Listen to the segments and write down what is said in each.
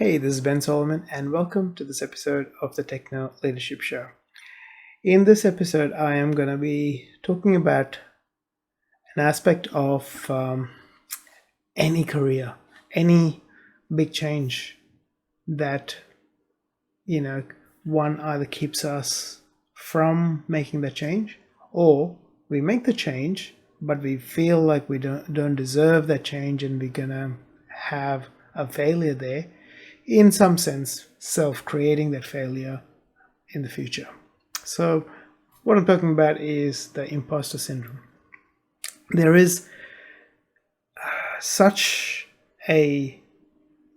Hey, this is Ben Solomon, and welcome to this episode of the Techno Leadership Show. In this episode, I am going to be talking about an aspect of any career, any big change that, one either keeps us from making the change, or we make the change, but we feel like we don't deserve that change, and we're going to have a failure there. In some sense, self-creating that failure in the future. So what I'm talking about is the imposter syndrome. There is such a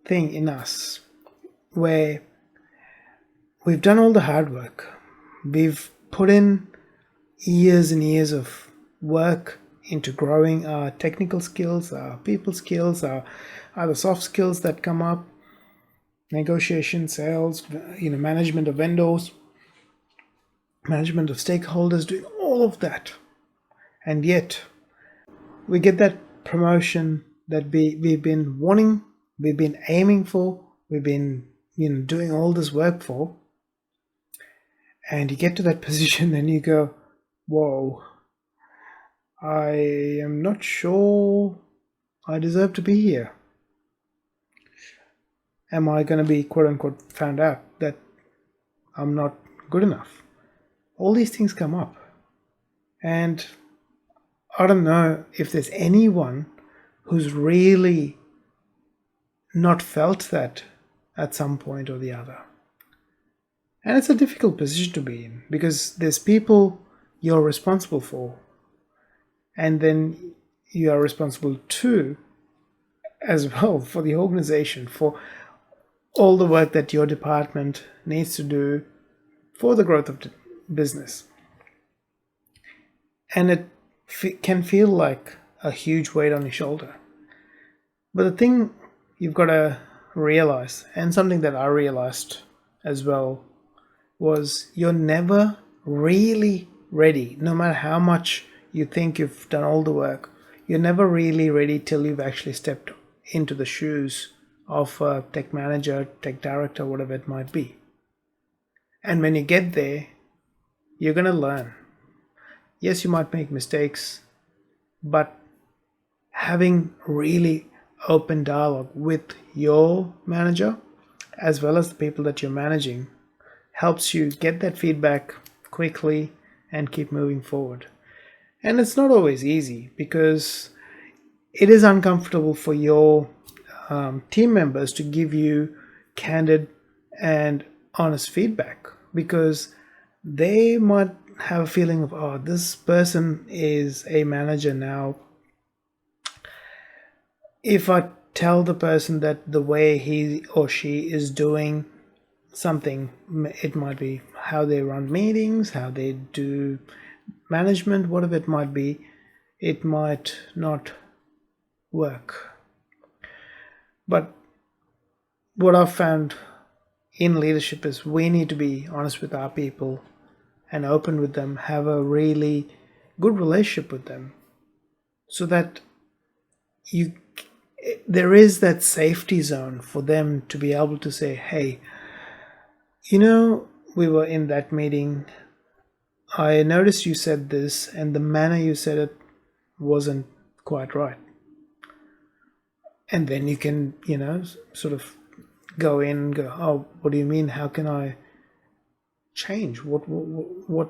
thing in us where we've done all the hard work. We've put in years and years of work into growing our technical skills, our people skills, our other soft skills that come up, negotiation, sales, management of vendors, management of stakeholders, doing all of that. And yet, we get that promotion that we've been wanting, we've been aiming for, we've been doing all this work for. And you get to that position and you go, whoa, I am not sure I deserve to be here. Am I going to be quote unquote found out that I'm not good enough? All these things come up. And I don't know if there's anyone who's really not felt that at some point or the other. And it's a difficult position to be in because there's people you're responsible for. And then you are responsible too, as well, for the organization, for all the work that your department needs to do for the growth of the business. And it can feel like a huge weight on your shoulder. But the thing you've got to realize, and something that I realized as well, was you're never really ready. No matter how much you think you've done all the work, you're never really ready till you've actually stepped into the shoes of a tech manager, tech director, whatever it might be. And when you get there, you're going to learn. Yes, you might make mistakes, but having really open dialogue with your manager, as well as the people that you're managing, helps you get that feedback quickly and keep moving forward. And it's not always easy because it is uncomfortable for your team members to give you candid and honest feedback because they might have a feeling of, oh, this person is a manager now. If I tell the person that the way he or she is doing something, it might be how they run meetings, how they do management, whatever it might be, it might not work. But what I've found in leadership is we need to be honest with our people and open with them, have a really good relationship with them so that there is that safety zone for them to be able to say, hey, we were in that meeting, I noticed you said this and the manner you said it wasn't quite right. And then you can, sort of go in and go, oh, what do you mean? How can I change? What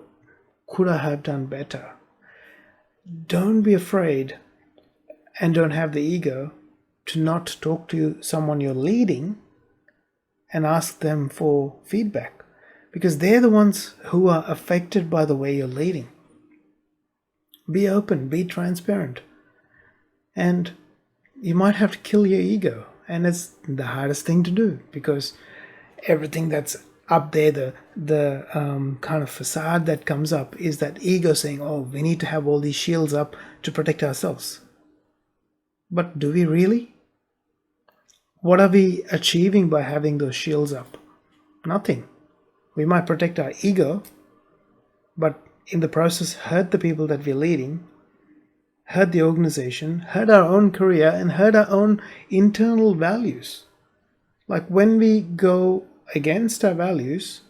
could I have done better? Don't be afraid and don't have the ego to not talk to someone you're leading and ask them for feedback because they're the ones who are affected by the way you're leading. Be open, be transparent. And you might have to kill your ego, and it's the hardest thing to do because everything that's up there, the kind of facade that comes up is that ego saying, oh, we need to have all these shields up to protect ourselves. But do we really? What are we achieving by having those shields up? Nothing. We might protect our ego, but in the process hurt the people that we're leading, hurt the organization, hurt our own career, and hurt our own internal values. Like when we go against our values,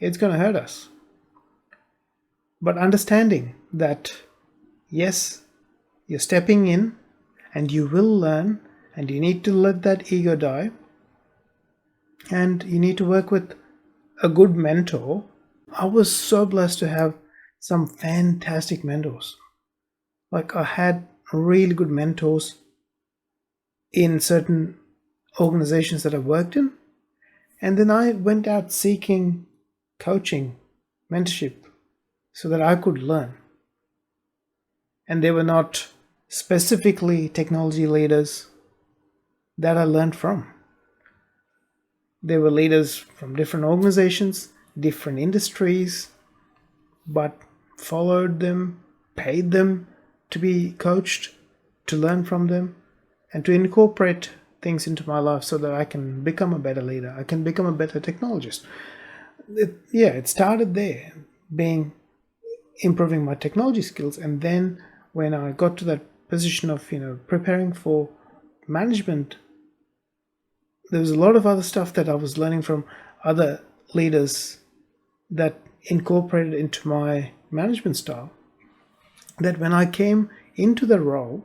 it's going to hurt us. But understanding that, yes, you're stepping in and you will learn, and you need to let that ego die, and you need to work with a good mentor. I was so blessed to have some fantastic mentors. Like I had really good mentors in certain organizations that I worked in, and then I went out seeking coaching, mentorship, so that I could learn. And they were not specifically technology leaders that I learned from. They were leaders from different organizations, different industries, but followed them, paid them to be coached, to learn from them, and to incorporate things into my life so that I can become a better leader. I can become a better technologist. It started there, improving my technology skills, and then when I got to that position of preparing for management, there was a lot of other stuff that I was learning from other leaders that incorporated into my management style, that when I came into the role,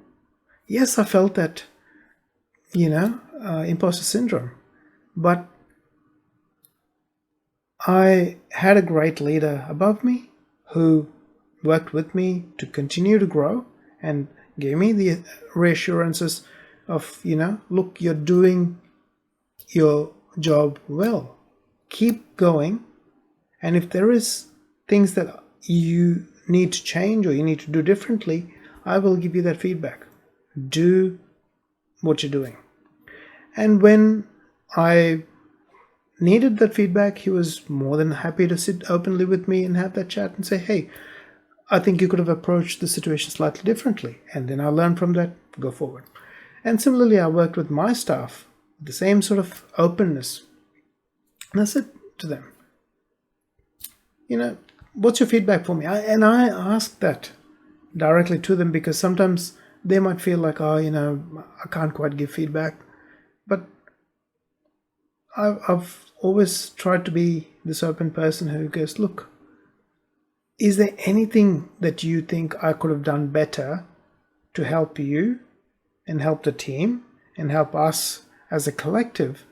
yes, I felt that imposter syndrome, but I had a great leader above me who worked with me to continue to grow and gave me the reassurances of, look, you're doing your job well. Keep going. And if there is things that you need to change or you need to do differently, I will give you that feedback. Do what you're doing. And when I needed that feedback, he was more than happy to sit openly with me and have that chat and say, hey, I think you could have approached the situation slightly differently. And then I learned from that, go forward. And similarly, I worked with my staff, the same sort of openness. And I said to them, what's your feedback for me? I asked that directly to them, because sometimes they might feel like, I can't quite give feedback. But I've always tried to be this open person who goes, look, is there anything that you think I could have done better to help you and help the team and help us as a collective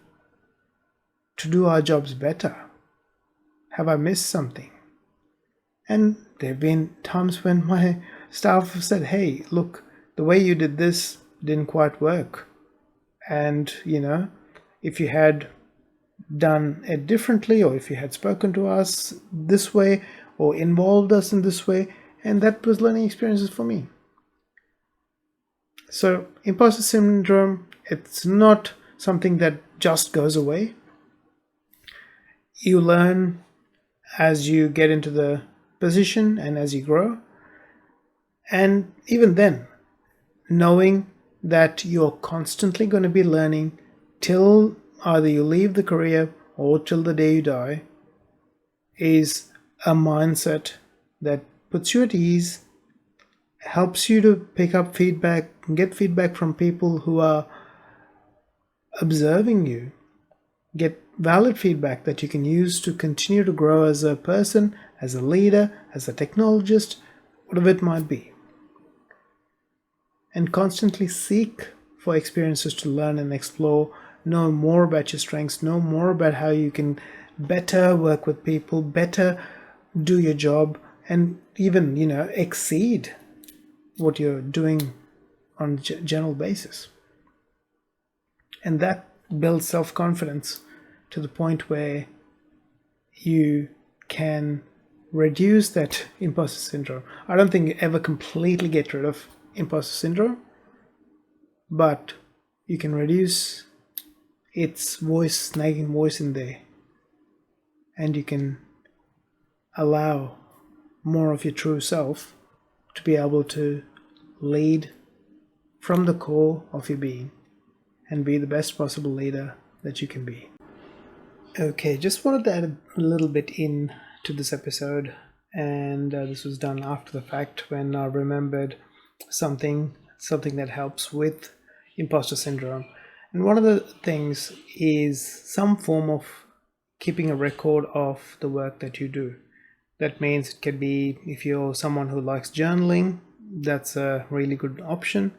to do our jobs better? Have I missed something? And there have been times when my staff have said, hey, look, the way you did this didn't quite work. And, if you had done it differently, or if you had spoken to us this way or involved us in this way, and that was learning experiences for me. So imposter syndrome, it's not something that just goes away. You learn as you get into the position and as you grow. And even then, knowing that you're constantly going to be learning till either you leave the career or till the day you die is a mindset that puts you at ease, helps you to pick up feedback, get feedback from people who are observing you, get valid feedback that you can use to continue to grow as a person, as a leader, as a technologist, whatever it might be. And constantly seek for experiences to learn and explore, know more about your strengths, know more about how you can better work with people, better do your job, and even, exceed what you're doing on a general basis. And that builds self-confidence to the point where you can reduce that imposter syndrome. I don't think you ever completely get rid of imposter syndrome, but you can reduce its nagging voice in there, and you can allow more of your true self to be able to lead from the core of your being and be the best possible leader that you can be. Okay, just wanted to add a little bit in to this episode, and this was done after the fact when I remembered something that helps with imposter syndrome. And one of the things is some form of keeping a record of the work that you do. That means it can be, if you're someone who likes journaling, that's a really good option.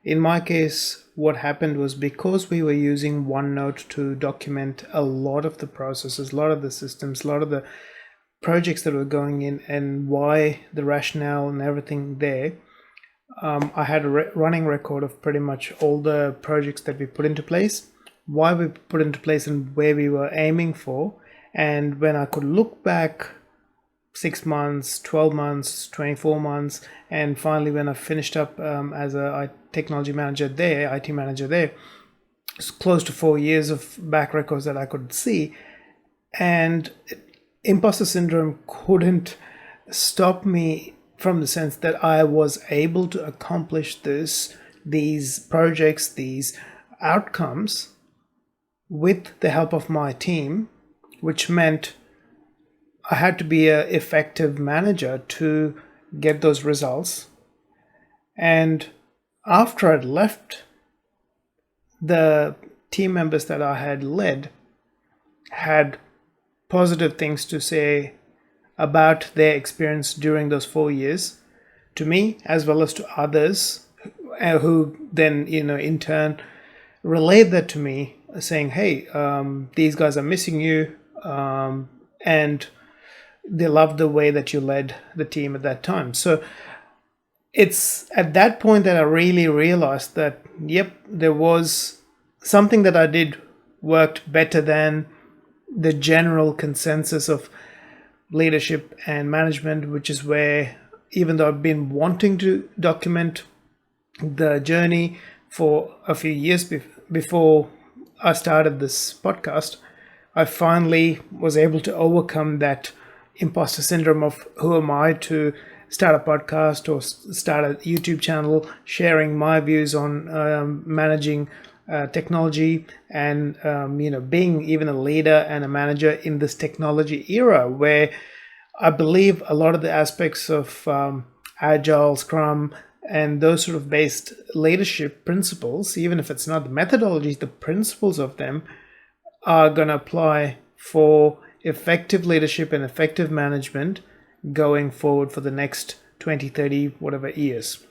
In my case, what happened was, because we were using OneNote to document a lot of the processes, a lot of the systems, a lot of the projects that were going in, and why the rationale and everything there, I had a running record of pretty much all the projects that we put into place, why we put into place, and where we were aiming for. And when I could look back 6 months, 12 months, 24 months, and finally when I finished up as a technology manager there, IT manager there, it's close to 4 years of back records that I could see. And imposter syndrome couldn't stop me, from the sense that I was able to accomplish these projects, these outcomes with the help of my team, which meant I had to be an effective manager to get those results. And after I'd left, the team members that I had led had positive things to say about their experience during those 4 years to me, as well as to others who then, in turn relayed that to me, saying, hey, these guys are missing you, and they loved the way that you led the team at that time. So it's at that point that I really realized that, yep, there was something that I did worked better than the general consensus of leadership and management, which is where, even though I've been wanting to document the journey for a few years before I started this podcast, I finally was able to overcome that imposter syndrome of who am I to start a podcast or start a YouTube channel sharing my views on managing technology and being even a leader and a manager in this technology era, where I believe a lot of the aspects of Agile, Scrum, and those sort of based leadership principles, even if it's not the methodologies, the principles of them are going to apply for effective leadership and effective management going forward for the next 20, 30, whatever years.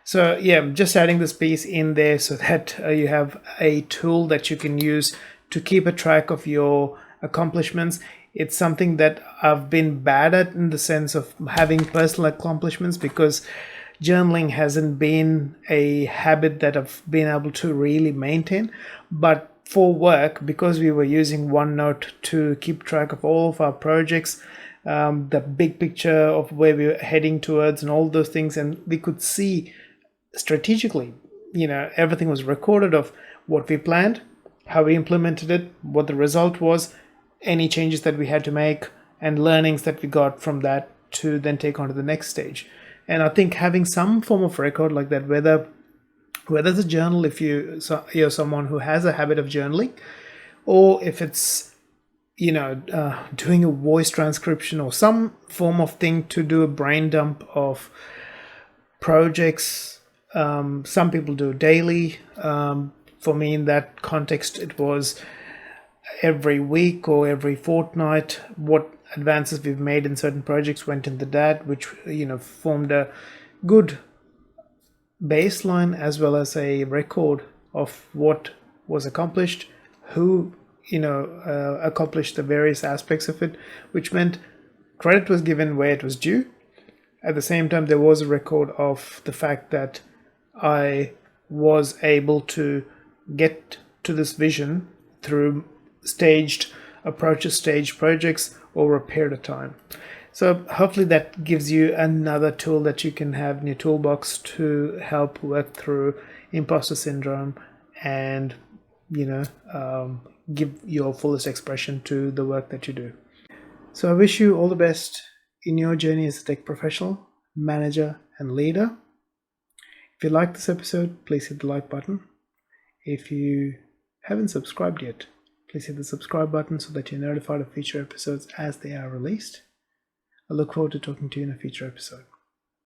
So yeah, I'm just adding this piece in there so that you have a tool that you can use to keep a track of your accomplishments. It's something that I've been bad at, in the sense of having personal accomplishments, because journaling hasn't been a habit that I've been able to really maintain. But for work, because we were using OneNote to keep track of all of our projects, the big picture of where we were heading towards and all those things, and we could see strategically, everything was recorded of what we planned, how we implemented it, what the result was, any changes that we had to make, and learnings that we got from that to then take on to the next stage. And I think having some form of record like that, whether it's a journal, if you're someone who has a habit of journaling, or if it's doing a voice transcription or some form of thing to do a brain dump of projects. Some people do daily. For me, in that context, it was every week or every fortnight. What advances we've made in certain projects went into that, which formed a good baseline as well as a record of what was accomplished, who accomplished the various aspects of it, which meant credit was given where it was due. At the same time, there was a record of the fact that I was able to get to this vision through staged approaches, staged projects over a period of time. So hopefully that gives you another tool that you can have in your toolbox to help work through imposter syndrome and give your fullest expression to the work that you do. So I wish you all the best in your journey as a tech professional, manager, and leader. If you like this episode, please hit the like button. If you haven't subscribed yet, please hit the subscribe button so that you're notified of future episodes as they are released. I look forward to talking to you in a future episode.